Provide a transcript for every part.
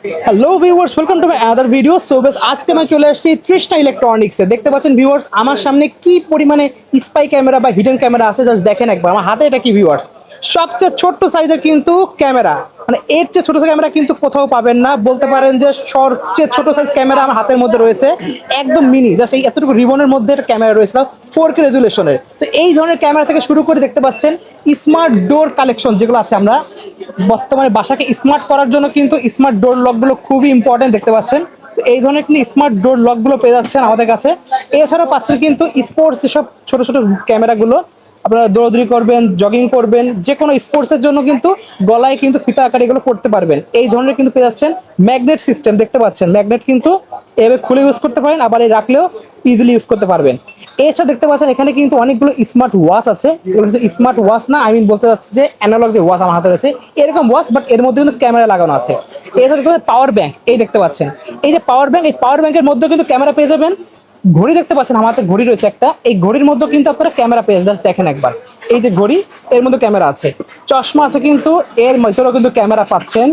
Hello viewers, welcome to my other video. So বেশ আজকে আমি চলে আসছি তৃষ্ণা ইলেকট্রনিক্সে। দেখতে পাচ্ছেন ভিউয়ার্স, আমার সামনে কি পরিমাণে স্পাই ক্যামেরা বা হিডেন ক্যামেরা আছে জাস্ট দেখেন একবার। আমার হাতে এটা কি ভিউয়ার্স, সবচেয়ে ছোট্ট সাইজের কিন্তু ক্যামেরা, মানে এর চেয়ে ছোট ক্যামেরা কিন্তু কোথাও পাবেন না। বলতে পারেন যে সবচেয়ে ছোট সাইজ ক্যামেরা আমার হাতের মধ্যে রয়েছে, একদম মিনি, জাস্ট এই এতটুকু রিবনের মধ্যে একটা ক্যামেরা রয়েছে, 4K রেজুলেশনের। তো এই ধরনের ক্যামেরা থেকে শুরু করে দেখতে পাচ্ছেন স্মার্ট ডোর কালেকশন যেগুলো আছে, আমরা বর্তমানে বাসাকে স্মার্ট করার জন্য কিন্তু স্মার্ট ডোর লকগুলো খুবই ইম্পর্টেন্ট। দেখতে পাচ্ছেন এই ধরনের কিন্তু স্মার্ট ডোর লকগুলো পেয়ে যাচ্ছেন আমাদের কাছে। এছাড়াও পাচ্ছেন কিন্তু স্পোর্টস যেসব ছোট ছোট ক্যামেরাগুলো, আপনারা দৌড়াদৌড়ি করবেন, জগিং করবেন, যে কোনো স্পোর্টসের জন্য কিন্তু গলায় কিন্তু ফিতা আকারে এগুলো পড়তে পারবেন। এই ধরনের কিন্তু পেয়ে যাচ্ছেন ম্যাগনেট সিস্টেম। দেখতে পাচ্ছেন ম্যাগনেট কিন্তু এভাবে খুলে ইউজ করতে পারেন, আবার এই রাখলেও ইজিলি ইউজ করতে পারবেন। এছাড়া দেখতে পাচ্ছেন এখানে কিন্তু অনেকগুলো স্মার্ট ওয়াচ আছে। এগুলো কিন্তু স্মার্ট ওয়াচ না, বলতে চাচ্ছি যে অ্যানালগ যে ওয়াচ আমার হাতে রয়েছে এরকম ওয়াচ, বাট এর মধ্যে কিন্তু ক্যামেরা লাগানো আছে। এছাড়া পাওয়ার ব্যাংক, এই দেখতে পাচ্ছেন এই যে পাওয়ার ব্যাংক, এই পাওয়ার ব্যাংকের মধ্যে কিন্তু ক্যামেরা পেয়ে যাবেন। ঘড়ি দেখতে পাচ্ছেন আমার হাতে ঘড়ি রয়েছে একটা, এই ঘড়ির মধ্যে কিন্তু আপনারা ক্যামেরা পেয়ে জাস্ট দেখেন একবার। এই যে ঘড়ি, এর মধ্যে ক্যামেরা আছে। চশমা আছে কিন্তু, এর মধ্যেও কিন্তু ক্যামেরা পাচ্ছেন।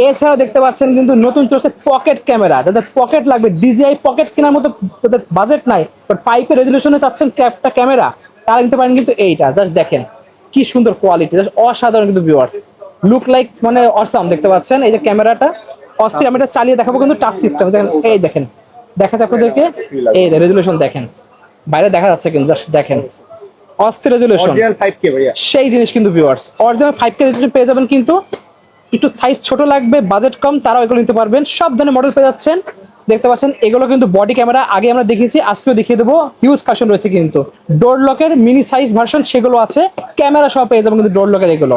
এছাড়াও দেখতে পাচ্ছেন কিন্তু নতুন চলছে পকেট ক্যামেরা। যাদের পকেট লাগবে, ডিজিআই পকেট কেনার মতো যাদের বাজেট নাই, বাট 5K রেজুলেশনে চাচ্ছেন একটা ক্যামেরা, তারা নিতে পারেন কিন্তু এইটা। জাস্ট দেখেন কি সুন্দর কোয়ালিটি, জাস্ট অসাধারণ কিন্তু ভিউয়ার্স, লুক লাইক মানে অসাম। দেখতে পাচ্ছেন এই যে ক্যামেরাটা অস্থির। আমি এটা চালিয়ে দেখাবো কিন্তু টাচ সিস্টেম। দেখেন, এই দেখেন, দেখা যাচ্ছে আপনাদেরকে, এই রেজুলেশন দেখেন, বাইরে দেখা যাচ্ছে কিন্তু জাস্ট দেখেন অস্থির রেজুলেশন, অরিজিনাল 5K ভাইয়া। সেই জিনিস কিন্তু ভিউয়ার্স অরিজিনাল 5K রেজুলেশন পেয়ে যাবেন। কিন্তু একটু সাইজ ছোট লাগবে, বাজেট কম, তারাও এগুলো নিতে পারবেন। সব ধরনের মডেল পেয়ে যাচ্ছেন। দেখতে পাচ্ছেন এগুলো কিন্তু বডি ক্যামেরা, আগে আমরা দেখিয়েছি, আজকেও দেখিয়ে দেবো। হিউজ কালেকশন রয়েছে কিন্তু ডোর লকের মিনি সাইজ ভার্সন, সেগুলো আছে। ক্যামেরা সব পেয়ে যাবেন কিন্তু ডোর লকের এগুলো।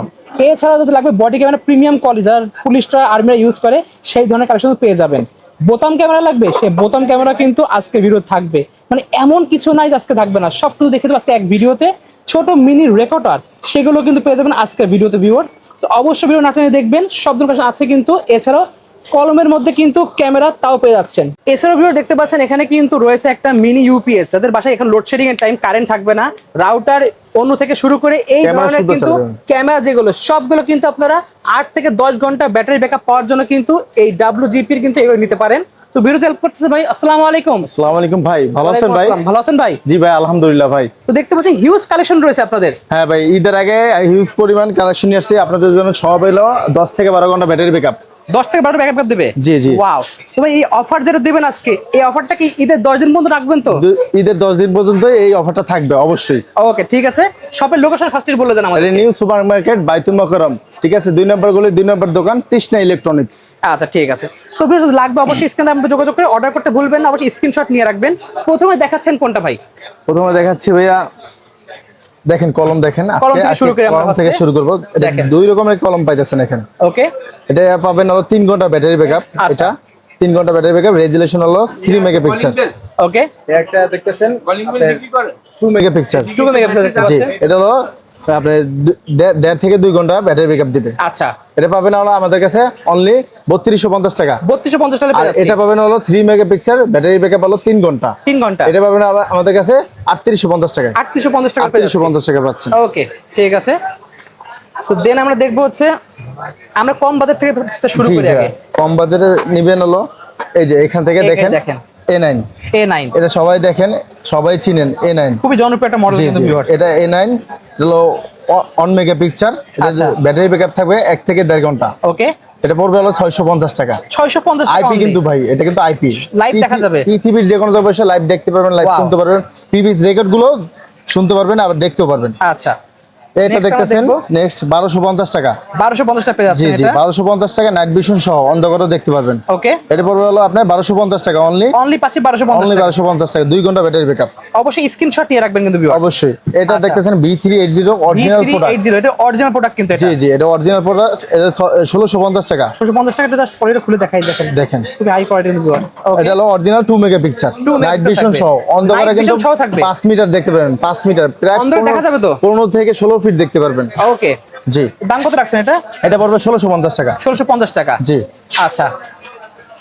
এছাড়া যদি লাগবে বডি ক্যামেরা প্রিমিয়াম কোয়ালিটি, যারা পুলিশরা আর্মিরা ইউজ করে, সেই ধরনের কালেকশন পেয়ে যাবেন। বোতাম ক্যামেরা লাগবে, সে বোতাম ক্যামেরা কিন্তু আজকে ভিডিও থাকবে, মানে এমন কিছু নাই যে আজকে থাকবে না, সব কিছু দেখে দেবো আজকে এক ভিডিওতে। ছোট মিনি রেকর্ডার, সেগুলো কিন্তু পেয়ে যাবেন আজকের ভিডিওতে ভিউয়ার্স। তো অবশ্যই ভিডিও না টেনে দেখবেন, সব ধরনের আছে কিন্তু। এছাড়াও কলমের মধ্যে কিন্তু ক্যামেরা তাও পেয়ে যাচ্ছেন। এছাড়াও ভিডিও দেখতে পাচ্ছেন এখানে কিন্তু রয়েছে একটা মিনি ইউপিএস, যাদের বাসায় এখন লোডশেডিং এর টাইম, কারেন্ট থাকবে না, রাউটার অন্য থেকে শুরু করে এই ধরনের কিন্তু ক্যামেরা যেগুলো সবগুলো কিন্তু আপনারা 8 থেকে 10 ঘন্টা ব্যাটারি ব্যাকআপ পাওয়ার জন্য কিন্তু এই WGP-র কিন্তু এগুলো নিতে পারেন। তো ভিডিওতে হেল্প করতেছে ভাই। আসসালামু আলাইকুম। আসসালামু আলাইকুম ভাই, ভালো আছেন ভাই? ভালো আছেন ভাই? জি ভাই, আলহামদুলিল্লাহ ভাই। তো দেখতে পাচ্ছেন হিউজ কালেকশন রয়েছে আপনাদের। হ্যাঁ ভাই, ঈদের আগে হিউজ পরিমাণ কালেকশন নিয়ে আসছি আপনাদের জন্য। সব হলো 10 থেকে 12 ঘন্টা ব্যাটারি ব্যাকআপ। 10 থেকে 12 ব্যাকআপ দেবে? জি জি। ওয়াও। তো ভাই এই অফার যেটা দিবেন আজকে, এই অফারটা কি ঈদের 10 দিন পর্যন্ত রাখবেন তো? ঈদের 10 দিন পর্যন্ত এই অফারটা থাকবে অবশ্যই। ওকে, ঠিক আছে। শপের লোকেশন ফার্স্ট বলে দেন আমাদের। নিউ সুপার মার্কেট বাইতুল মোকাররম, ঠিক আছে, 2 নম্বর গলি, 2 নম্বর দোকান, তৃষ্ণা ইলেকট্রনিক্স। আচ্ছা ঠিক আছে। সো ভিউয়ার্স, লাগবে অবশ্যই স্ক্রিনে আপনি যোগাযোগ করে অর্ডার করতে ভুলবেন না, অবশ্যই স্ক্রিনশট নিয়ে রাখবেন। প্রথমে দেখাচ্ছেন কোনটা ভাই? প্রথমে দেখাচ্ছি ভাইয়া, দেখেন কলম দেখেন। কলম থেকে শুরু করি আমরা, কলম থেকে শুরু করব। এটা দেখেন। 2 রকমের কলম পাইতেছেন এখানে। ওকে, এটা পাবেন হলো 3 ঘন্টা ব্যাটারি ব্যাকআপ। আচ্ছা। এটা 3 ঘন্টা ব্যাটারি ব্যাকআপ, রেজুলেশন হলো 3 মেগাপিক্সেল। ওকে, একটা দেখতেছেন 2 মেগাপিক্সেল। 2 মেগাপিক্সেল দেখতে জি, পাচ্ছেন। এটা হলো আপনার 1.5 থেকে 2 ঘন্টা ব্যাটারি ব্যাকআপ দিবে। আচ্ছা, এটা পাবেন হলো আমাদের কাছে অনলি 3250 টাকা। 3250 টাকা আর পেয়ে যাচ্ছি। এটা পাবেন হলো 3 মেগাপিক্সেল, ব্যাটারি ব্যাকআপ হলো 3 ঘন্টা। 3 ঘন্টা। এটা পাবেন আমাদের কাছে 3850 টাকা। 3850 টাকা পেয়ে যাচ্ছি। 3850 টাকা পাচ্ছেন। ওকে, ঠিক আছে। সো দেন আমরা দেখবো হচ্ছে, আমরা কম বাজেট থেকে শুরু জি করি আগে। কম বাজেটের নিবেন হলো এই যে এখান থেকে দেখেন A9। A9 এটা সবাই দেখেন, সবাই চিনেন A9, খুবই জনপ্রিয় একটা মডেল জি কিন্তু জি। ভিউয়ার্স। এটা A9 হলো 1 মেগাপিক্সেল। এটা আচ্ছা। ব্যাটারি ব্যাকআপ থাকবে 1 থেকে 1.5 ঘন্টা। ওকে, এটা পড়বে হলো 650 টাকা। 650 টাকা আইপি কিন্তু ভাই, এটা কিন্তু আইপি, লাইভ দেখা যাবে। পৃথিবীর যে কোনো জায়গায় বসে লাইভ দেখতে পারবেন, লাইভ Wow. শুনতে পারবেন, পিভি রেকর্ড গুলো শুনতে পারবেন, আবার দেখতেও পারবেন। আচ্ছা, এটা Next দেখতেছেন আমরা দেখবো। নেক্সট 1250 টাকা। 1250 টাকা পেয়ে জি যাচ্ছেন জি, এটা। 1250 টাকা, নাইট ভিশন সহ অন্ধকারও দেখতে পারবেন। ওকে, এটা পড়বে হলো আপনার 1250 টাকা অনলি। অনলি পাচ্ছি 1250 টাকা। 1250 টাকা, 2 ঘন্টা ব্যাটারি ব্যাকআপ। অবশ্যই স্ক্রিনশট নিয়ে রাখবেন কিন্তু ভিউয়ার্স। অবশ্যই। এটা আচ্ছা। দেখতেছেন B380 অরিজিনাল প্রোডাক্ট। B380 এটা অরিজিনাল প্রোডাক্ট কিন্তু এটা। জি জি, এটা অরিজিনাল প্রোডাক্ট। এটা 1650 টাকা। 650 টাকা জাস্ট পরে খুলে দেখাই দেখেন। দেখেন খুবই হাই কোয়ালিটির কিন্তু ভিউয়ার্স। ওকে, এটা হলো original 2 megapixel, 2 night megapixel vision থাকবে। সহ অন্ধকারে Night কিন্তু vision সহ থাকবে। 5 মিটার দেখতে পারবেন। 5 মিটার প্রায় অন্ধকারে দেখা যাবে তো? 15 থেকে 16 ফিট দেখতে পারবেন। ওকে, জি। দাম কত রাখছেন এটা? এটা পড়বে 1650 টাকা। 1650 টাকা। জি। আচ্ছা,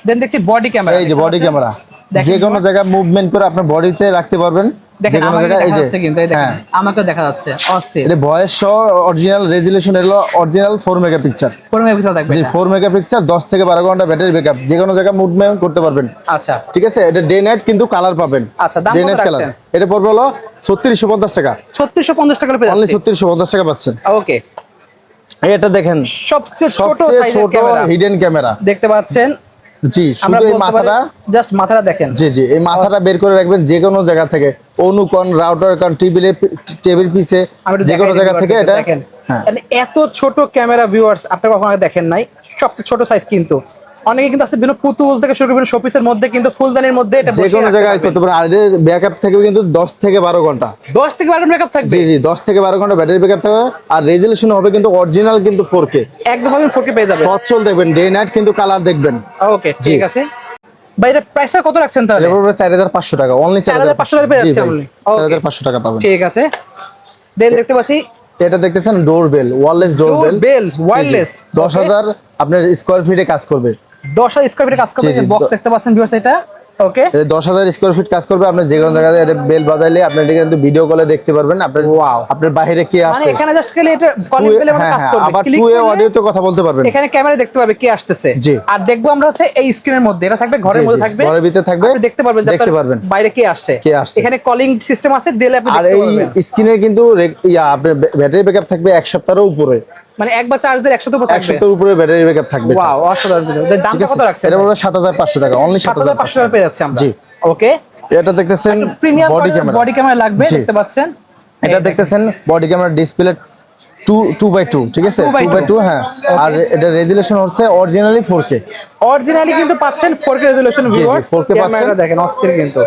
দেন দেখছি বডি ক্যামেরা। এই যে বডি ক্যামেরা, দেখেন যে কোনো জায়গায় মুভমেন্ট করে আপনার বডিতে রাখতে পারবেন। দেখেন কোনো আমাকে জায়গায় এই দেখা যে যাচ্ছে কিন্তু এই দেখেন হ্যাঁ আমাকে দেখা যাচ্ছে অস্থির। এটা ভয়েস সহ অরিজিনাল রেজুলেশন হলো অরিজিনাল 4 মেগাপিক্সেল। 4 মেগাপিক্সেল থাকবে জি এটা। 4 মেগাপিক্সেল 10 থেকে 12 ঘন্টা ব্যাটারি ব্যাকআপ, যে কোনো জায়গায় মুভমেন্ট করতে পারবেন। আচ্ছা ঠিক আছে, এটা ডে নাইট কিন্তু কালার পাবেন। আচ্ছা, দাম ডে কত নাইট কালার রাখছেন? এটা পড়বে হলো 3650 টাকা। 3650 টাকা পেয়ে অনলি যাচ্ছে। 3650 টাকা পাচ্ছেন। ওকে, এটা দেখেন সবচেয়ে ছোট সবচেয়ে সাইজের ছোট ক্যামেরা হিডেন ক্যামেরা। দেখতে পাচ্ছেন। জি আমরা শুধু এই বলতে পারি মাথাটা, জাস্ট মাথাটা দেখেন। জি জি এই মাথাটা বের করে রাখবেন যে কোনো জায়গা থেকে, অনুকন রাউটার কন টেবিল পিছে আমি একটু যে কোনো দেখাই জায়গা দিই থেকে viewers এটা দেখেন। হ্যাঁ মানে এত ছোট ক্যামেরা ভিউয়ার্স আপনি কখনো আগে দেখেন নাই, সবচেয়ে ছোট সাইজ কিন্তু। অনেকে কিন্তু আছে বিভিন্ন পুতুল থেকে শুরু করে বিভিন্ন শোপিসের মধ্যে কিন্তু ফুলদানির মধ্যে এটা যে বসিয়ে কোনো রাখতে জায়গায় পারবেন। করতে পারে। আর এর ব্যাকআপ থাকবে কিন্তু 10 থেকে 12 ঘন্টা। 10 থেকে 12 মেকআপ থাকবে। জি জি 10 থেকে 12 ঘন্টা ব্যাটারি ব্যাকআপ থাকবে। আর রেজুলেশন হবে কিন্তু অরিজিনাল কিন্তু 4K। একদম আপনি 4K পেয়ে যাবেন। সচ্ছল দেখবেন, ডে নাইট কিন্তু কালার দেখবেন। ওকে ঠিক আছে ভাই, এটা প্রাইসটা কত রাখছেন তাহলে? এটা পড়বে 4500 টাকা, অনলি 4500 টাকা পেয়ে যাচ্ছে only। Okay, 4500 টাকা পাবেন। ঠিক আছে। দেন দেখতে পাচ্ছি এটা দেখতেছেন doorbell, wireless doorbell. Doorbell wireless 10000 আপনার স্কয়ার ফিটে কাজ করবে। 10,000 স্কয়ার ফিটে কাজ করবে। জি, জি, বক্স দেখতে পাচ্ছেন ভিউয়ার্স এটা। ওকে, এটা 10000 স্কয়ার ফিট কাজ করবে। আপনি যে কোনো জায়গায় এটা বেল বাজাইলে আপনি এটা কিন্তু ভিডিও কলে দেখতে পারবেন। আপনার Wow। আপনার বাইরে কে মানে আসছে, এখানে জাস্ট খালি এটা কলিং বেলে মানে কাজ করবে। আবার ক্লিক 2 করলে অডিওতে কথা বলতে পারবেন। এখানে ক্যামেরা দেখতে পাবে কে আসতেছে। জি। আর দেখবো আমরা হচ্ছে এই স্ক্রিনের মধ্যে, এটা থাকবে ঘরের জি, মধ্যে জি, থাকবে, ঘরের ভিতরে থাকবে, আপনি দেখতে পারবেন যে দেখতে আপনার পারবেন বাইরে কে আসছে। কে আসছে। এখানে কলিং সিস্টেম আছে, দিলে আপনি আর দেখতে এই পারবেন। স্ক্রিনে কিন্তু আপনার ব্যাটারি ব্যাকআপ থাকবে 1 সপ্তাহের উপরে। মানে একবার চার্জ দিলে 100 উপর 1 থাকবে। সপ্তাহের উপরে ব্যাটারি ব্যাকআপ থাকবে। ওয়াও, অসাধারণ। এর দামটা ঠিক আছে, কত রাখছেন? এটা পড়বে 7500 টাকা, অনলি 7500 টাকা 7500 পেয়ে যাচ্ছে আমরা। জি। ওকে, এটা দেখতেছেন প্রিমিয়াম বডি ক্যামেরা লাগবে, জি। দেখতে পাচ্ছেন। এটা দেখতেছেন বডি ক্যামেরা ডিসপ্লে 2x2, ঠিক আছে 2x2 হ্যাঁ। আর এটা রেজুলেশন হচ্ছে অরিজিনালি 4K। অরিজিনালি কিন্তু পাচ্ছেন 4K রেজোলিউশন ভিউয়ার্স। 4K পাচ্ছেন। দেখেন অস্থির কিন্তু।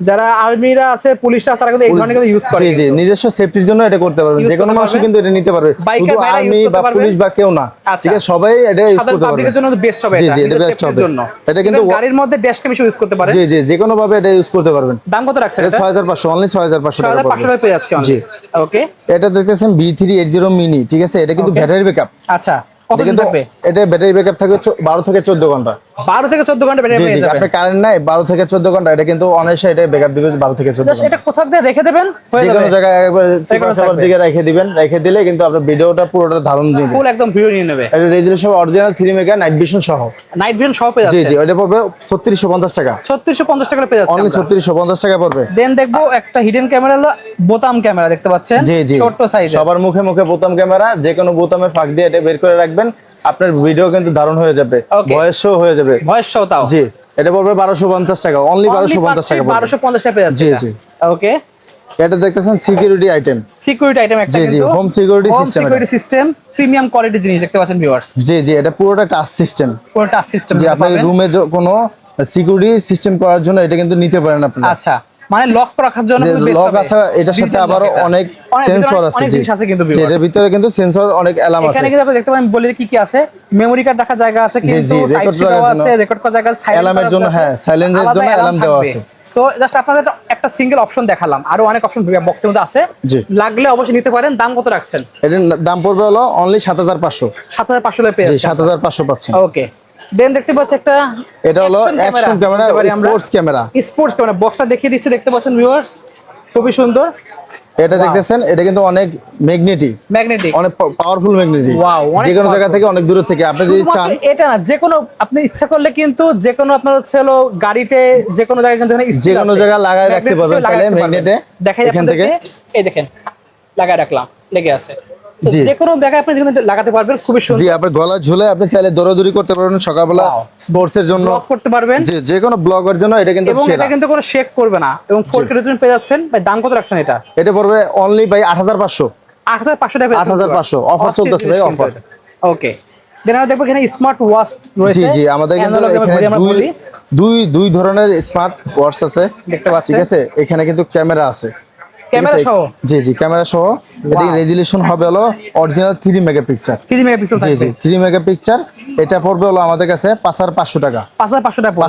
যারা আর্মিরা আছে, পুলিশরা, তারা কিন্তু এই ধরনের কিন্তু ইউজ করে। জি জি নিজস্ব সেফটির জন্য এটা করতে পারবেন। Use যে কোনো করতে মানুষ পারবেন। কিন্তু এটা নিতে পারবে, Biker শুধু ভাইরা use আর্মি করতে বা পারবে। পুলিশ বা কেউ না। আচ্ছা। ঠিক আছে, সবাই এটা ইউজ সাধারণ করতে পারবে। পাবলিকের জন্য বেস্ট হবে জি এটা, জি এটা নিজের বেস্ট safety-র হবে। জন্য। এটা কিন্তু গাড়ির মধ্যে ড্যাশ ক্যাম ইউজ করতে পারেন। জি জি যে কোনো ভাবে এটা ইউজ করতে পারবেন। দাম কত রাখছেন এটা এটা? 6500, অনলি 6500 টাকা 6500 পড়বে। টাকা পেয়ে যাচ্ছে জি। ওকে, এটা দেখতেছেন B380 মিনি, ঠিক আছে এটা কিন্তু Okay। Battery backup. আচ্ছা, কত দিন কিন্তু থাকবে? এটা ব্যাটারি ব্যাকআপ থাকবে 12 থেকে 14 ঘন্টা। 12 থেকে 14 ঘন্টা ব্যাটারি জি পেয়ে জি যাবেন। আপনি কারেন্ট নাই 12 থেকে 14 ঘন্টা, এটা কিন্তু অনায়াসে এটা ব্যাকআপ দিবে 12 থেকে 14 জাস্ট ঘন্টা। এটা কোথাও দিয়ে রেখে দেবেন, হয়ে যে যাবে। কোনো জায়গায় একবার চিপা চাপার থাকবে। দিকে রেখে দিবেন, রেখে দিলে কিন্তু আপনার ভিডিওটা পুরোটা ধারণ দিবে। ফুল একদম ভিডিও নিয়ে নেবে। এটা resolution original 3 mega night vision সহ। নাইট ভিশন সহ পেয়ে জি যাচ্ছে। জি ওটা পড়বে 3650 টাকা, 3650 টাকা পেয়ে যাচ্ছে অনলি আমরা। 3650 টাকা পড়বে। দেন দেখবো একটা হিডেন ক্যামেরা হলো বোতাম ক্যামেরা, দেখতে পাচ্ছেন জি জি ছোট সাইজের। সবার মুখে মুখে বোতাম ক্যামেরা, যে কোনো বোতামের ফাঁক দিয়ে এটা বের করে রাখবেন, আপনার ভিডিও কিন্তু দারুণ হয়ে যাবে, Okay। ভয়েসও হয়ে যাবে। ভয়েস সহ তাও। জি এটা পড়বে 1250 টাকা, অনলি 1250 টাকা পড়বে। 1250 টাকা পেয়ে যাচ্ছে। জি, জি। ওকে, এটা দেখতেছেন সিকিউরিটি আইটেম। সিকিউরিটি আইটেম একটা জি, জি, কিন্তু home security system security system, premium quality জিনিস দেখতে পাচ্ছেন ভিউয়ার্স। জি জি এটা পুরোটা টাচ সিস্টেম। পুরো টাচ সিস্টেম। যে আপনি রুমে কোনো সিকিউরিটি সিস্টেম করার জন্য এটা কিন্তু নিতে পারেন আপনি। আচ্ছা, মানে লক রাখার জন্য যে কিন্তু বেস্ট লক হবে। আছে, এটার সাথে Digital আবার lock এটা। অনেক সেন্সর আছে। অনেক জি জিনিস আছে কিন্তু জি, viewers। এটার ভিতরে কিন্তু সেন্সর অনেক অ্যালার্ম আছে। এখানে কিন্তু আপনি দেখতে পারেন বলে কি কি আছে, মেমরি কার্ড রাখার জায়গা আছে, জি, কিন্তু জি, টাইপ record সি দেওয়া রাখার আছে, জন্য। রেকর্ড করার জায়গা, Alarm-এর জন্য, হ্যাঁ, silence এর জন্য alarm দেওয়া আছে। সো জাস্ট আপনাদের একটা সিঙ্গেল অপশন দেখালাম, আরো অনেক অপশন বক্সের মধ্যে আছে। জি। লাগলে অবশ্যই নিতে পারেন। দাম কত রাখছেন? এটার দাম পড়বে হলো অনলি 7500। 7500 টাকা পেয়ে জি যাচ্ছে। 7500 পাচ্ছেন। ওকে, দেন দেখতে পাচ্ছি একটা এটা হলো action camera, sports camera. Sports camera বক্সটা দেখিয়ে দিচ্ছি, দেখতে পাচ্ছেন ভিউয়ার্স, খুবই সুন্দর। এটা দেখতেছেন, এটা কিন্তু অনেক ম্যাগনেটিক, ম্যাগনেটিক, অনেক পাওয়ারফুল ম্যাগনেটিক। Wow, অনেক যে কোনো জায়গা powerful। থেকে অনেক দূর থেকে আপনি যদি চান, এটা না, যে কোনো আপনি ইচ্ছা করলে কিন্তু যে কোনো আপনার হচ্ছে হলো গাড়িতে যে কোনো জায়গায় কিন্তু যে কোনো জায়গায় লাগায় রাখতে পারবেন চাইলে ম্যাগনেটে। দেখাই এখান থেকে এই দেখেন লাগায় রাখলাম, লেগে আছে। তো জি। যে কোনো জায়গায় আপনি কিন্তু লাগাতে পারবেন, খুবই জি সুন্দর। আপনার গলা ঝুলে আপনি চাইলে দৌড়াদৌড়ি করতে পারবেন সকালবেলা, Wow। স্পোর্টস এর জন্য, ব্লক করতে পারবেন, জি যে কোনো ব্লগের জন্য এটা কিন্তু এবং সেরা। এটা কিন্তু কোনো শেক করবে না, এবং 4K রেজোলিউশন পেয়ে যাচ্ছেন। ভাই দাম কত রাখছেন এটা? এটা পড়বে অনলি ভাই 8500। 8500 টাকা পেয়ে যাচ্ছেন। 8500 অফার চলতেছে ভাই, অফার। ওকে, দেন আমরা দেখবো এখানে স্মার্ট ওয়াচ রয়েছে। জি জি আমাদের কিন্তু Analog এবং এখানে ঘড়ি আমরা বলি। দুই ধরনের স্মার্ট ওয়াচ আছে, দেখতে পাচ্ছেন। ঠিক আছে। এখানে কিন্তু ক্যামেরা আছে, ঠিক ক্যামেরা আছে? সহ? জি জি ক্যামেরা সহ। এটা Wow। রেজুলেশন হবে হলো অরিজিনাল 3 মেগাপিক্সেল। 3 মেগাপিক্সেল জি থাকবে। জি 3 মেগাপিক্সেল। এটা পড়বে হলো আমাদের কাছে 5500 টাকা। 5500 টাকা পড়বে।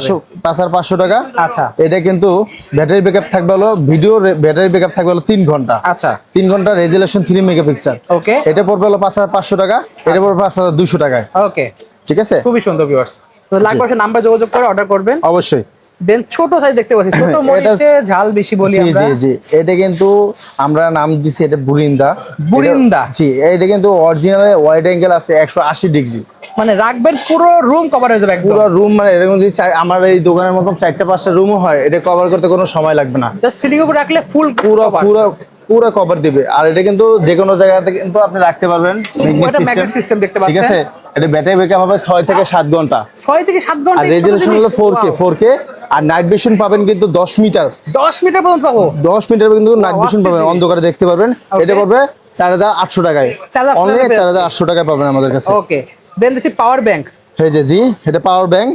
5500 টাকা। আচ্ছা। এটা কিন্তু ব্যাটারি ব্যাকআপ থাকবে হলো, ভিডিও ব্যাটারি ব্যাকআপ থাকবে হলো 3 ঘন্টা। আচ্ছা। 3 ঘন্টা রেজুলেশন 3 মেগাপিক্সেল। ওকে। এটা পড়বে হলো 5500 টাকা। এটা পড়বে 5200 টাকায়। ওকে, ঠিক আছে, খুবই সুন্দর ভিউয়ার্স। তো লাগবে নাম্বার যোগাযোগ করে অর্ডার করবেন। অবশ্যই। দেন ছোট সাইজ দেখতে পাচ্ছি, ছোট মরিচে ঝাল বেশি বলি জি আমরা। জি জি, এটা কিন্তু আমরা নাম দিছি এটা বুরিন্দা। বুরিন্দা। জি, এটা কিন্তু অরিজিনাল ওয়াইড অ্যাঙ্গেল আছে 180 ডিগ্রি, মানে রাখবেন পুরো রুম কভার হয়ে যাবে একদম। পুরো রুম, মানে এরকম যদি আমার এই দোকানের মতো 4টা 5টা রুমও হয়, এটা কভার করতে কোনো সময় লাগবে না। জাস্ট সিলিং উপর রাখলে ফুল পুরো পুরো পুরো কভার দিবে। আর এটা কিন্তু যে কোনো জায়গাতে কিন্তু আপনি রাখতে পারবেন, এটা ম্যাগনেট সিস্টেম দেখতে ঠিক পাচ্ছেন। আছে। এটা ব্যাটারি ব্যাকআপ হবে 6 থেকে 7 ঘন্টা, 6 থেকে 7 ঘন্টা। আর রেজোলিউশন হলো 4K। আর নাইট ভিশন পাবেন কিন্তু 10 মিটার, 10 মিটার পর্যন্ত পাবো। 10 মিটার কিন্তু নাইট ভিশন পাবেন, জিনিস। অন্ধকারে দেখতে পারবেন। Okay. এটা পড়বে 4800 টাকায়, 4800 অনলি টাকায় 4800 টাকায় পাবেন আমাদের কাছে। ওকে, দেন দিচ্ছি পাওয়ার ব্যাংক। এই যে জি, এটা পাওয়ার ব্যাংক,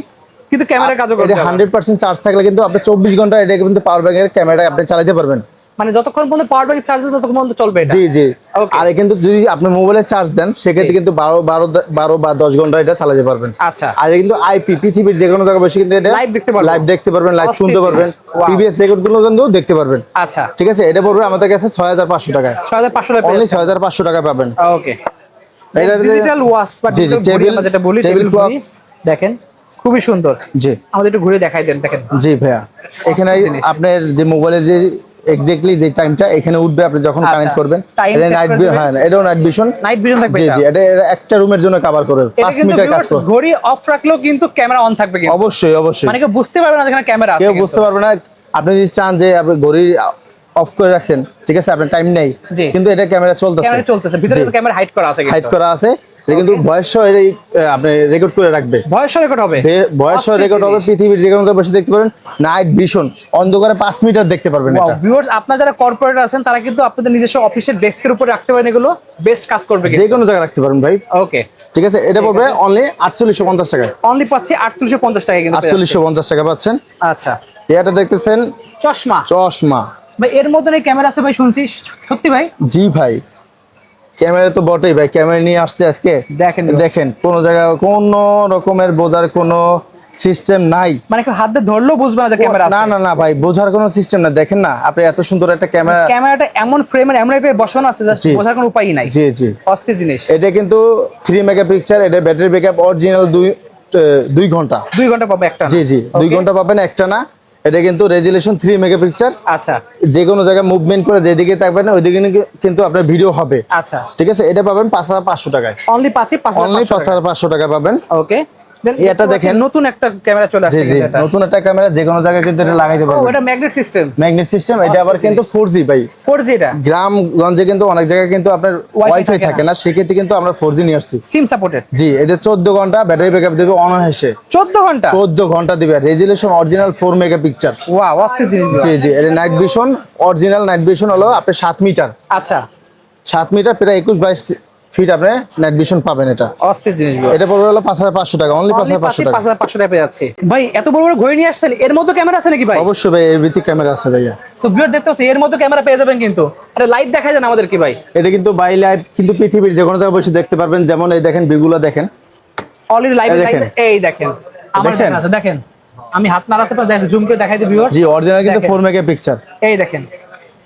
কিন্তু ক্যামেরা কাজও করবে। এটা 100% চার্জ থাকলে কিন্তু আপনি 24 ঘন্টা এটা কিন্তু পাওয়ার ব্যাংকের ক্যামেরা আপনি চালাতে পারবেন। মানে যতক্ষণ পর্যন্ত পাওয়ার ব্যাংক চার্জ আছে ততক্ষণ পর্যন্ত চলবে এটা। জি জি। Okay. আর কিন্তু যদি আপনি মোবাইলে চার্জ দেন সেক্ষেত্রে কিন্তু 12 বা 10 ঘন্টা এটা চালাতে পারবেন। আচ্ছা। আর এটা কিন্তু আইপি, পৃথিবীর যে কোনো জায়গায় বসে কিন্তু এটা Live দেখতে পারবেন। লাইভ দেখতে পারবেন, লাইভ অস্থির শুনতে পারবেন, জিনিস। Wow. প্রিভিয়াস রেকর্ডগুলো কিন্তু দেখতে পারবেন। আচ্ছা, ঠিক আছে, এটা পড়বে আমাদের কাছে 6500 টাকায়, 6500 টাকা। অনলি 6500 টাকা পাবেন। ওকে, এটা ডিজিটাল ওয়াচ বা জি জি, ডিজিটাল ঘড়ি আমরা যেটা বলি, টেবিল টেবিল ক্লক। ঘড়ি দেখেন খুবই সুন্দর। জি আমাদের একটু ঘুরে দেখাই দেন, দেখেন। জি ভাইয়া, এখানে জিনিস। আপনার যে মোবাইলে যে এক্স্যাক্টলি যে টাইমটা এখানে উঠবে, আপনি যখন আচ্ছা, কানেক্ট করবেন, time এটা set নাইট, করে দিবেন। হ্যাঁ এটাও নাইট ভিশন। নাইট ভিশন থাকবে জি এটা। জি, এটা একটা রুমের জন্য কভার করবে, এটা 5 কিন্তু মিটার কাজ viewers, করবে। ঘড়ি অফ রাখলেও কিন্তু ক্যামেরা অন থাকবে কিন্তু। অবশ্যই অবশ্যই, মানে কেউ বুঝতে পারবে না যেখানে ক্যামেরা আছে। কেউ বুঝতে পারবে না। আপনি যদি চান যে আপনি ঘড়ি অফ করে রাখছেন, ঠিক আছে, আপনার টাইম নেই, জি। কিন্তু এটা ক্যামেরা চলতেছে, ক্যামেরা চলতেছে, ভিতরে কিন্তু ক্যামেরা হাইড করা আছে, হাইড করা আছে। এটা কিন্তু বয়স সহ এটাই আপনি রেকর্ড করে রাখবে, ভয়েস রেকর্ড হবে। বয়স সহ অস্থির রেকর্ড হবে, জিনিস। পৃথিবীর যে কোনো জায়গায় বসে দেখতে পারবেন। নাইট ভিশন, অন্ধকারে 5 মিটার দেখতে পারবেন এটা। ভিউয়ার্স, আপনারা যারা কর্পোরেট আছেন তারা কিন্তু আপনাদের নিজস্ব অফিসের ডেস্কের উপরে রাখতে পারেন, এগুলো বেস্ট কাজ করবে যে কিন্তু। কোনো জায়গায় রাখতে পারবেন ভাই। ওকে, ঠিক আছে, এটা পড়বে অনলি 4850 টাকায়, অনলি পাচ্ছি 850 টাকা কিন্তু। 4850 টাকা পাচ্ছেন। আচ্ছা, এটা দেখতেছেন চশমা। চশমা। ভাই এর মধ্যে নাকি ক্যামেরা আছে ভাই, শুনছি, সত্যি ভাই? জি ভাই, ক্যামেরা তো বটেই ভাই, ক্যামেরা নিয়ে আসছে আজকে। দেখেন দেখেন, কোন জায়গায় কোন রকমের বোঝার কোনো সিস্টেম নাই, মানে কেউ হাত দিয়ে ধরলেও বুঝবে না যে ক্যামেরা আছে। না না না ভাই, বোঝার কোনো সিস্টেম না। দেখেন না, আপনি এত সুন্দর একটা ক্যামেরা, ক্যামেরাটা এমন ফ্রেমের এমন একটা বসানো আছে যে জি। বোঝার কোনো উপায়ই নাই। জি জি। অস্থির জিনিস। এটা কিন্তু 3 মেগাপিক্সেল, এটা ব্যাটারি ব্যাকআপ অরিজিনাল 2 ঘন্টা। 2 ঘন্টা পাবে একটা। জি জি, 2 Okay. ঘন্টা পাবেন একটা না। এটা কিন্তু রেজুলেশন 3 মেগাপিক্সেল, আচ্ছা যে কোনো জায়গায় মুভমেন্ট করে যেদিকে থাকবেন ওইদিকে কিন্তু আপনার ভিডিও হবে। আচ্ছা, ঠিক আছে, এটা পাবেন 5500 টাকায়, অনলি পাচ্ছি অনলি 5500 5500 টাকা পাবেন। ওকে, এটা দেখেন, নতুন একটা ক্যামেরা চলে জি আসছে জি, কিন্তু এটা। নতুন একটা ক্যামেরা, যে কোনো জায়গায় কিন্তু এটা লাগাইতে ও, পারবেন। এটা ম্যাগনেট সিস্টেম, ম্যাগনেট সিস্টেম। এটা আবার কিন্তু 4G ভাই। 4G এটা। গ্রামগঞ্জে কিন্তু অনেক জায়গায় কিন্তু আপনার Wi-Fi ওয়াইফাই থাকে থাকে না, সেক্ষেত্রে কিন্তু আমরা 4G নিয়ে আসছি। SIM supported. জি, এটা 14 ঘন্টা ব্যাটারি ব্যাকআপ দেবে অনায়াসে, 14 ঘন্টা। 14 ঘন্টা দিবে। Resolution original 4 megapixel. ওয়াও, অস্থির জিনিস। জি জি, এটা night vision, original night vision হলো আপনার 7 মিটার, আচ্ছা, 7 মিটার প্রায় 21-22 ফিট আপনি নাইট ভিশন পাবেন। এটা অস্থির জিনিস। এটা পড়বে হলো 5500 টাকা, অনলি 5500 টাকা। 5500 টাকা পেয়ে যাচ্ছে। ভাই এত বড় বড় ঘড়ি নিয়ে আসছেন, এর মধ্যে ক্যামেরা আছে নাকি ভাই? অবশ্যই ভাই, এভিটি ক্যামেরা আছে ভাইয়া। তো ভিউয়ার দেখতে হচ্ছে এর মধ্যে ক্যামেরা পেয়ে যাবেন কিন্তু। আরে লাইভ দেখায় দেন আমাদের কি ভাই? এটা কিন্তু বাই লাইভ, কিন্তু পৃথিবীর যে কোনো জায়গায় বসে দেখতে পারবেন। যেমন এই দেখেন, বিগুলা দেখেন, অলরেডি লাইভ এই দেখাই, দেখেন। এই দেখেন আমার দেখছেন? দেখা আছে, দেখেন আমি হাত নাড়াতে পারি, দেখেন জুম করে দেখাই দিই ভিউয়ার। জি অরিজিনাল কিন্তু দেখেন। 4 মেগাপিক্সেল। এই দেখেন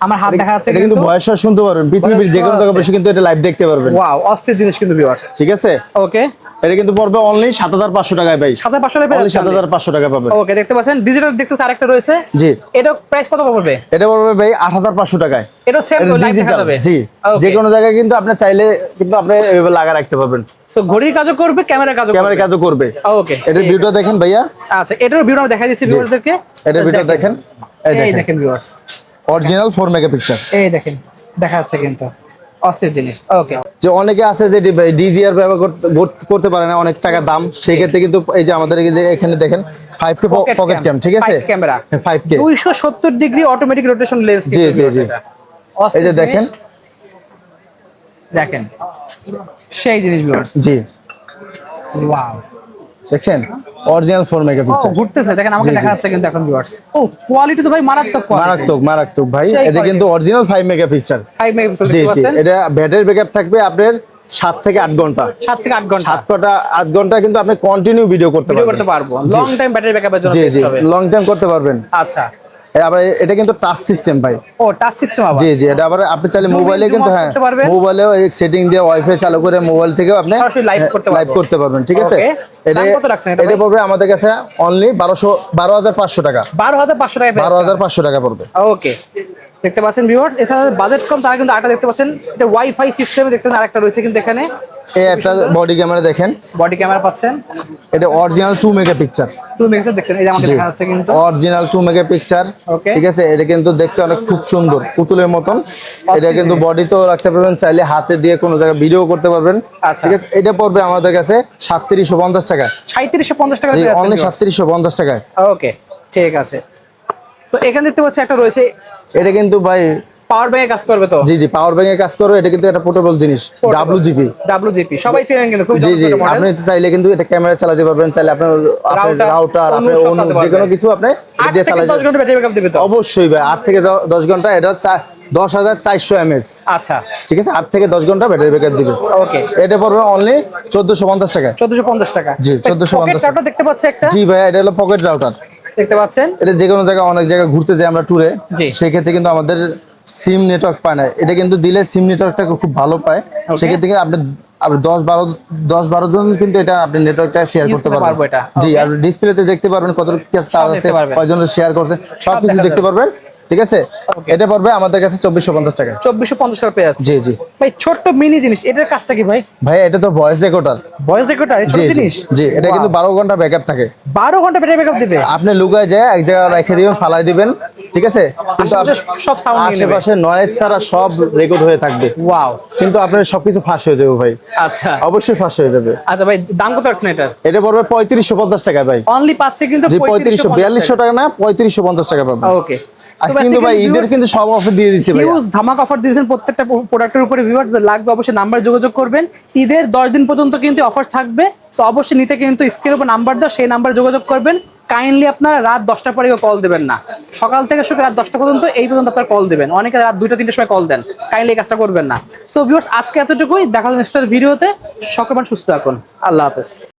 আমার হাত দেখা যাচ্ছে এটা কিন্তু কিন্তু। ভয়েস শুনতে পারবেন, পৃথিবীর যে কোনো জায়গায় বসে কিন্তু এটা লাইভ দেখতে পারবেন। ওয়াও, অস্থির জিনিস কিন্তু ভিউয়ার্স। ঠিক আছে, ওকে, এটা কিন্তু পড়বে অনলি 7500 টাকায় ভাই, 7500 টাকা পেয়ে অনলি যাচ্ছেন। 7500 টাকা পাবেন। ওকে, দেখতে পাচ্ছেন ডিজিটাল দেখতে হচ্ছে আরেকটা রয়েছে। জি, এটা প্রাইস কত পড়বে? এটা পড়বে ভাই 8500 টাকায়। এটা সেম এটা লাইভ দেখা digital, যাবে। জি, Okay. যে কোনো জায়গায় কিন্তু আপনি চাইলে কিন্তু আপনি এভাবে লাগা রাখতে পারবেন। সো ঘড়ির কাজও করবে, ক্যামেরার কাজও ক্যামেরা কাজও করবে। ওকে, এটার ভিডিও দেখেন ভাইয়া, আচ্ছা এটার ভিডিও আমরা দেখাই দিচ্ছি ভিউয়ারদেরকে। এটার ভিডিও দেখেন, এই এই দেখেন দেখেন ভিউয়ার্স, অরিজিনাল 4 মেগাপিক্সেল। এই দেখেন দেখা যাচ্ছে কিন্তু অস্থির জিনিস। ওকে, যে অনেকে আছে যে ডিজিআর ব্যবহার করতে পারে না, অনেক টাকা দাম, সেই ক্ষেত্রে কিন্তু এই যে আমাদের এই যে এখানে দেখেন 5K পকেট ক্যাম, ঠিক আছে, camera 5K 270 degree automatic rotation lens. জি, জি, জি। এই যে দেখেন, দেখেন সেই জিনিস ভিউয়ার্স। জি ওয়াও, দেখছেন, অরিজিনাল 4 মেগাপিক্সেল। ঘুরতেছে দেখেন, আমাকে জি, জি। দেখা যাচ্ছে কিন্তু এখন ভিউয়ার্স। ও কোয়ালিটি তো ভাই মারাত্মক quality। মারাত্মক মারাত্মক ভাই, সেই এটা কিন্তু অরিজিনাল 5 মেগাপিক্সেল। 5 মেগাপিক্সেল জি দেখতে জি, পাচ্ছেন। এটা ব্যাটারি ব্যাকআপ থাকবে আপনার 7 থেকে 8 ঘন্টা। 7 থেকে 8 ঘন্টা 8 ঘন্টা কিন্তু আপনি কন্টিনিউ ভিডিও করতে ভিডিও পারবেন। করতে পারবো। জি। লং টাইম ব্যাটারি ব্যাকআপের জন্য জি জি, best হবে। লং টাইম করতে পারবেন। আচ্ছা, আবার এটা কিন্তু টাচ সিস্টেম ভাই। ও টাচ সিস্টেম আবার। জি জি, এটা আবার আপনি চাইলে Zoom in, মোবাইলে zoom কিন্তু out হ্যাঁ করতে পারবেন। মোবাইলেও এই সেটিং দিয়ে ওয়াইফাই চালু করে মোবাইল থেকেও আপনি সরাসরি লাইভ করতে লাইভ পারবো। করতে পারবেন, ঠিক আছে। Okay, এটা দাম কত রাখছেন এটা এটা ভাই? পড়বে আমাদের কাছে অনলি 12,500 টাকা। 12,500 টাকা 12,500 টাকা পড়বে। ওকে, দেখতে পাচ্ছেন ভিউয়ার্স। এছাড়া বাজেট কম তারা কিন্তু আরেকটা দেখতে পাচ্ছেন, এটা ওয়াইফাই সিস্টেমে দেখতে পাচ্ছেন আরেকটা রয়েছে কিন্তু এখানে। এই একটা বডি ক্যামেরা দেখেন, বডি ক্যামেরা পাচ্ছেন, এটা অরিজিনাল 2 মেগাপিক্সেল। 2 মেগাপিক্সেল দেখছেন, এই যে আমাদের দেখা যাচ্ছে কিন্তু অরিজিনাল 2 মেগাপিক্সেল, Okay. ঠিক আছে। এটা কিন্তু দেখতে অনেক খুব সুন্দর, পুতুলের মতন। এটা কিন্তু বডিতেও রাখতে পারবেন, চাইলে হাতে দিয়ে কোনো জায়গায় ভিডিও করতে পারবেন, আচ্ছা। ঠিক আছে। এটা পড়বে আমাদের কাছে 3750 টাকা। 3750 টাকা জি, দিয়ে অনলি যাচ্ছে 3750 টাকায়। ওকে, ঠিক আছে। তো এখানে দেখতে পাচ্ছি একটা রয়েছে, এটা কিন্তু ভাই পাওয়ার ব্যাংকে কাজ করবে তো? জি জি, পাওয়ার ব্যাংকে কাজ করবে। এটা কিন্তু একটা পোর্টেবল জিনিস, WGP। WGP সবাই চেনেন কিন্তু, খুব জি জি, জনপ্রিয় মডেল। আপনি চাইলে কিন্তু এটা ক্যামেরা চালাতে পারবেন, চাইলে আপনার রাউটার অন্য আপনার সব অন্য চালাতে যে কোনো পারবেন। কিছু আপনি এটা 8 দিয়ে থেকে চালাতে 10 ঘন্টা ব্যাটারি ব্যাকআপ দিবে তো? অবশ্যই ভাই, 8 থেকে 10 ঘন্টা। এটা 10,400 mAh, আচ্ছা, ঠিক আছে। 8 থেকে 10 ঘন্টা ব্যাটারি ব্যাকআপ দিবে। ওকে। এটা পড়বে অনলি 1450 টাকা। 1450 টাকা। জি, 1450 পকেট রাউটার দেখতে পাচ্ছি একটা, জি ভাই, এটা হলো পকেট রাউটার। দেখতে পাচ্ছেন। এটা যে কোনো জায়গায়, অনেক জায়গায় ঘুরতে যাই আমরা ট্যুরে, জি। সেক্ষেত্রে কিন্তু আমাদের সিম নেটওয়ার্ক পায় না। এটা কিন্তু দিলে সিম নেটওয়ার্কটা খুব ভালো পায়। সেক্ষেত্রে কিন্তু আপনি 10-12 জন কিন্তু এটা আপনি নেটওয়ার্কটা শেয়ার Use করতে করতে পারবো পারবেন। এটা। জি, Okay. আর ডিসপ্লেতে দেখতে পারবেন কত চার্জ আছে, দেখতে পারবেন। কয়জন শেয়ার করছে, সবকিছু দেখা দেখতে যাবে। পারবেন, ঠিক আছে। Okay. এটা পড়বে আমাদের কাছে 2450 টাকা। 2450 টাকা পেয়ে যাচ্ছে। জি জি ভাই ছোট্ট মিনি জিনিস, এটার কাজটা কি ভাই? ভাই, এটা তো ভয়েস রেকর্ডার। ভয়েস রেকর্ডার, এই ছোট জি জি জিনিস? জি, এটা কিন্তু 12 ঘন্টা ব্যাকআপ থাকে। 12 ঘন্টা ব্যাটারি ব্যাকআপ দিবে? আপনি লুকায় যায় এক জায়গায় রেখে দিবেন, ফালাই দিবেন, ঠিক আছে। কিন্তু আশেপাশে সব সাউন্ড নিয়ে নেবে। আশেপাশে নয়েজ ছাড়া সব রেকর্ড হয়ে থাকবে। ওয়াও, কিন্তু আপনার সবকিছু ফাঁস হয়ে যাবে ভাই, আচ্ছা অবশ্যই ফাঁস হয়ে যাবে। আচ্ছা ভাই, দাম কত রাখছেন এটার? এটা পড়বে 3550 টাকা ভাই। অনলি পাচ্ছে কিন্তু জি, 4200 টাকা না, 3550 টাকা পাবেন। ওকে। আজকে কিন্তু ভাই ঈদের কিন্তু সব অফার দিয়ে দিচ্ছি ভাই। হিউজ ধামাকা অফার দিয়েছেন প্রত্যেকটা প্রোডাক্টের উপরে। ভিউয়ার লাগবে অবশ্যই নাম্বার যোগাযোগ করবেন। ঈদের 10 দিন পর্যন্ত কিন্তু অফার থাকবে, সো অবশ্যই নিতে কিন্তু স্ক্রিনের উপর নাম্বার দাও, সেই নাম্বারে যোগাযোগ করবেন। কাইন্ডলি আপনারা রাত 10টার পরে কল দেবেন না, সকাল থেকে শুরু রাত 10টা পর্যন্ত এই পর্যন্ত আপনারা কল দেবেন। অনেকে রাত 2টা-3টার সময় কল দেন, কাইন্ডলি এই কাজটা করবেন না। সো ভিউয়ার্স, আজকে এতটুকুই, দেখা হলো নেক্সট ভিডিওতে। সকলে সুস্থ থাকুন, আল্লাহ হাফেজ।